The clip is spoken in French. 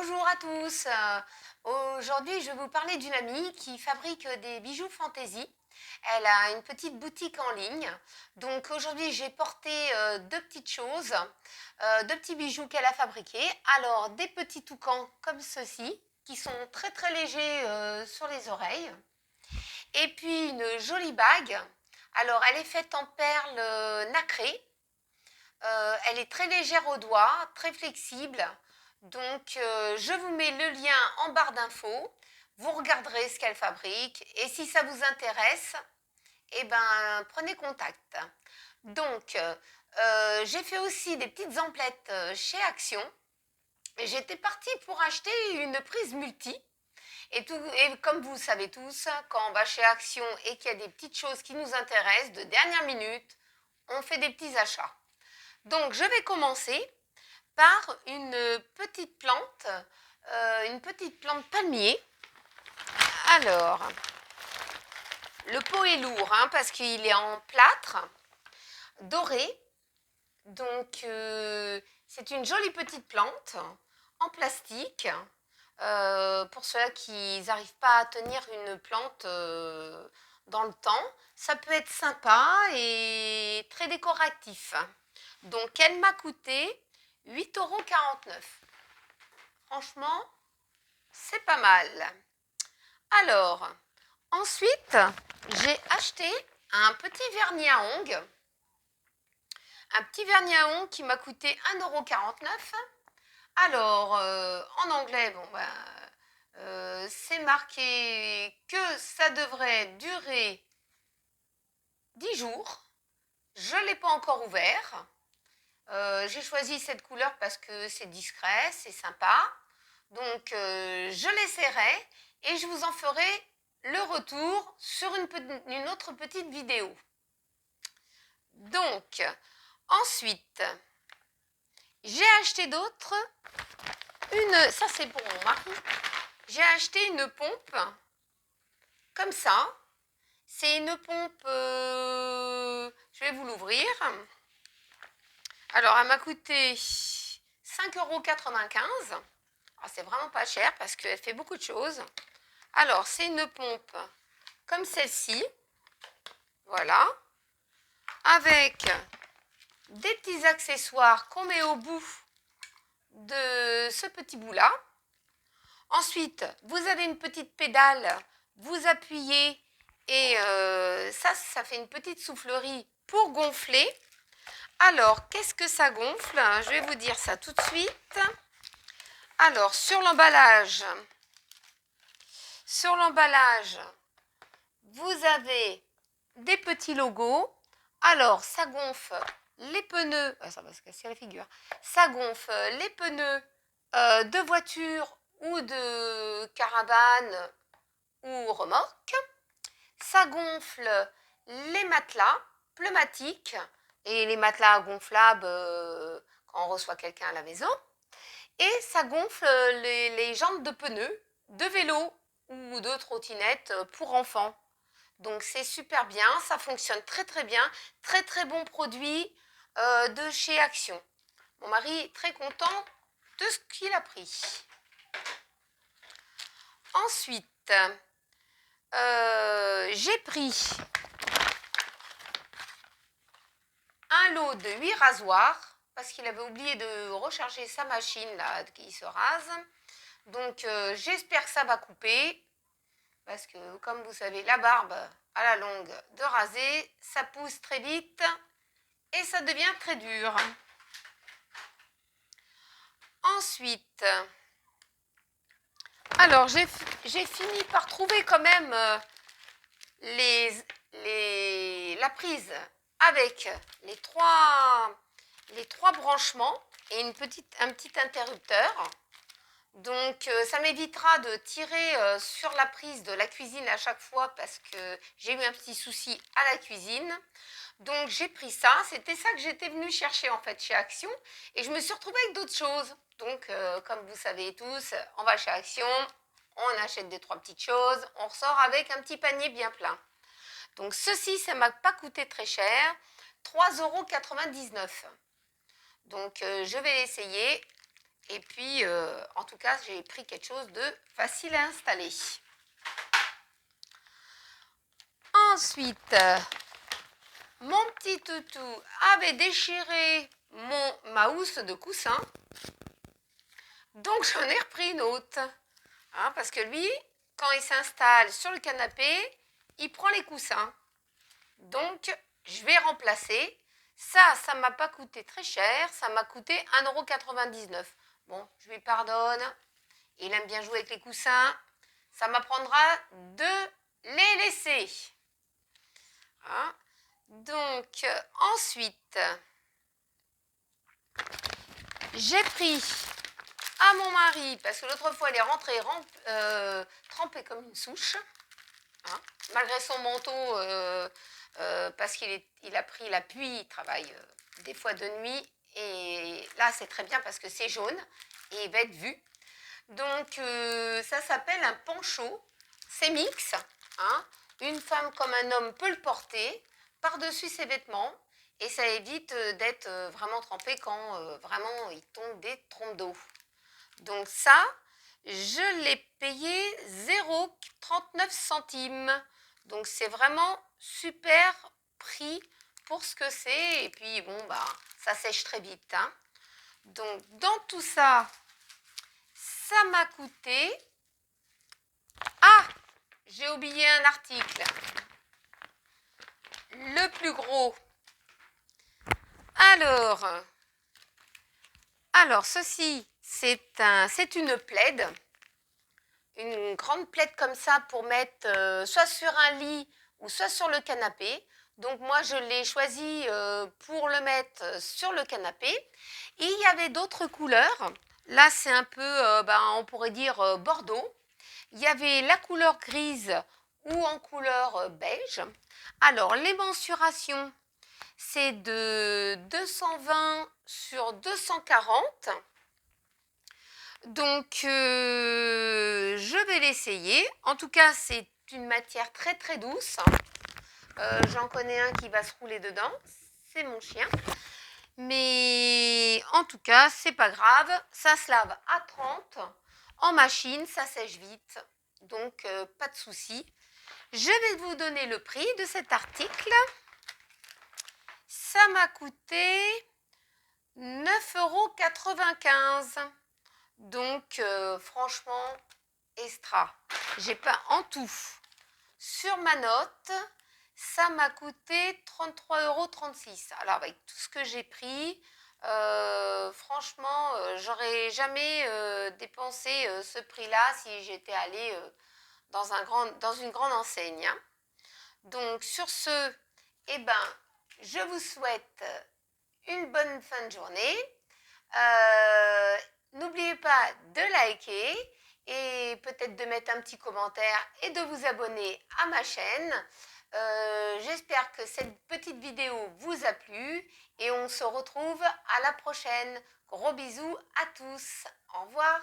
Bonjour à tous. Aujourd'hui, je vais vous parler d'une amie qui fabrique des bijoux fantaisie. Elle a une petite boutique en ligne. Donc aujourd'hui, j'ai porté deux petites choses, deux petits bijoux qu'elle a fabriqués. Alors, des petits toucans comme ceux-ci, qui sont très très légers sur les oreilles. Et puis une jolie bague. Alors, elle est faite en perles nacrées. Elle est très légère au doigt, très flexible. Donc, je vous mets le lien en barre d'infos. Vous regarderez ce qu'elle fabrique. Et si ça vous intéresse, eh ben, prenez contact. Donc, j'ai fait aussi des petites emplettes chez Action. Et j'étais partie pour acheter une prise multi. Et comme vous le savez tous, quand on va chez Action et qu'il y a des petites choses qui nous intéressent de dernière minute, on fait des petits achats. Donc, je vais commencer par une petite plante palmier. Alors, le pot est lourd parce qu'il est en plâtre doré. Donc, c'est une jolie petite plante en plastique. Pour ceux qui n'arrivent pas à tenir une plante dans le temps, ça peut être sympa et très décoratif. Donc, elle m'a coûté 8,49 €. Franchement, c'est pas mal. Alors, ensuite, j'ai acheté un petit vernis à ongles. Un petit vernis à ongles qui m'a coûté 1,49 €. Alors, en anglais, c'est marqué que ça devrait durer 10 jours. Je ne l'ai pas encore ouvert. J'ai choisi cette couleur parce que c'est discret, c'est sympa. Donc, je l'essaierai et je vous en ferai le retour sur une autre petite vidéo. Donc, ensuite, j'ai acheté d'autres. Ça c'est pour mon mari. J'ai acheté une pompe comme ça. C'est une pompe, je vais vous l'ouvrir. Alors, elle m'a coûté 5,95 €. C'est vraiment pas cher parce qu'elle fait beaucoup de choses. Alors, c'est une pompe comme celle-ci. Voilà. Avec des petits accessoires qu'on met au bout de ce petit bout-là. Ensuite, vous avez une petite pédale. Vous appuyez et ça fait une petite soufflerie pour gonfler. Alors, qu'est-ce que ça gonfle? Je vais vous dire ça tout de suite. Alors, sur l'emballage, vous avez des petits logos. Alors, ça gonfle les pneus. Ça va se casser la figure. Ça gonfle les pneus de voiture ou de caravane ou remorque. Ça gonfle les matelas pneumatiques et les matelas gonflables quand on reçoit quelqu'un à la maison. Et ça gonfle les jantes de pneus de vélo ou de trottinette pour enfants. Donc c'est super bien, ça fonctionne très très bien, très très bon produit de chez Action. Mon mari est très content de ce qu'il a pris. Ensuite, j'ai pris un lot de 8 rasoirs parce qu'il avait oublié de recharger sa machine là qui se rase. Donc j'espère que ça va couper parce que comme vous savez, la barbe à la longue de raser, ça pousse très vite et ça devient très dur. Ensuite, alors j'ai fini par trouver quand même la prise avec les trois branchements et un petit interrupteur. Donc ça m'évitera de tirer sur la prise de la cuisine à chaque fois parce que j'ai eu un petit souci à la cuisine. Donc j'ai pris ça, c'était ça que j'étais venue chercher en fait chez Action et je me suis retrouvée avec d'autres choses. Donc comme vous savez tous, on va chez Action, on achète 2-3 petites choses, on ressort avec un petit panier bien plein. Donc ceci, ça ne m'a pas coûté très cher, 3,99 €. Donc je vais l'essayer Et puis, en tout cas, j'ai pris quelque chose de facile à installer. Ensuite, mon petit toutou avait déchiré ma housse de coussin. Donc, j'en ai repris une autre. Hein, parce que lui, quand il s'installe sur le canapé, il prend les coussins. Donc, je vais remplacer. Ça m'a pas coûté très cher. Ça m'a coûté 1,99 €. Bon, je lui pardonne. Il aime bien jouer avec les coussins. Ça m'apprendra de les laisser. Hein. Donc, ensuite, j'ai pris à mon mari, parce que l'autre fois, il est rentré trempé comme une souche. Hein, malgré son manteau, parce qu'il a pris la pluie, il travaille des fois de nuit. Et là, c'est très bien parce que c'est jaune et il va être vu. Donc, ça s'appelle un poncho. C'est mix. Hein. Une femme comme un homme peut le porter par-dessus ses vêtements. Et ça évite d'être vraiment trempé quand vraiment il tombe des trompes d'eau. Donc ça, je l'ai payé 0,39 centimes. Donc c'est vraiment super prix pour ce que c'est. Et puis bon, bah, ça sèche très vite. Hein. Donc dans tout ça, ça m'a coûté... Ah, j'ai oublié un article. Le plus gros. Alors ceci, c'est une plaide. Une grande plaide comme ça pour mettre soit sur un lit ou soit sur le canapé. Donc moi je l'ai choisi pour le mettre sur le canapé. Et il y avait d'autres couleurs. Là c'est un peu, on pourrait dire bordeaux. Il y avait la couleur grise ou en couleur beige. Alors les mensurations, c'est de 220 sur 240. Donc, je vais l'essayer. En tout cas, c'est une matière très très douce. J'en connais un qui va se rouler dedans. C'est mon chien. Mais en tout cas, c'est pas grave. Ça se lave à 30. En machine, ça sèche vite. Donc, pas de souci. Je vais vous donner le prix de cet article. Ça m'a coûté 9,95 €. Donc, franchement, extra. J'ai pas en tout. Sur ma note, ça m'a coûté 33,36 €. Alors, avec tout ce que j'ai pris, franchement, j'aurais jamais dépensé ce prix-là si j'étais allée dans une grande enseigne. Hein. Donc, sur ce, eh ben, je vous souhaite une bonne fin de journée. N'oubliez pas de liker et peut-être de mettre un petit commentaire et de vous abonner à ma chaîne. J'espère que cette petite vidéo vous a plu et on se retrouve à la prochaine. Gros bisous à tous. Au revoir.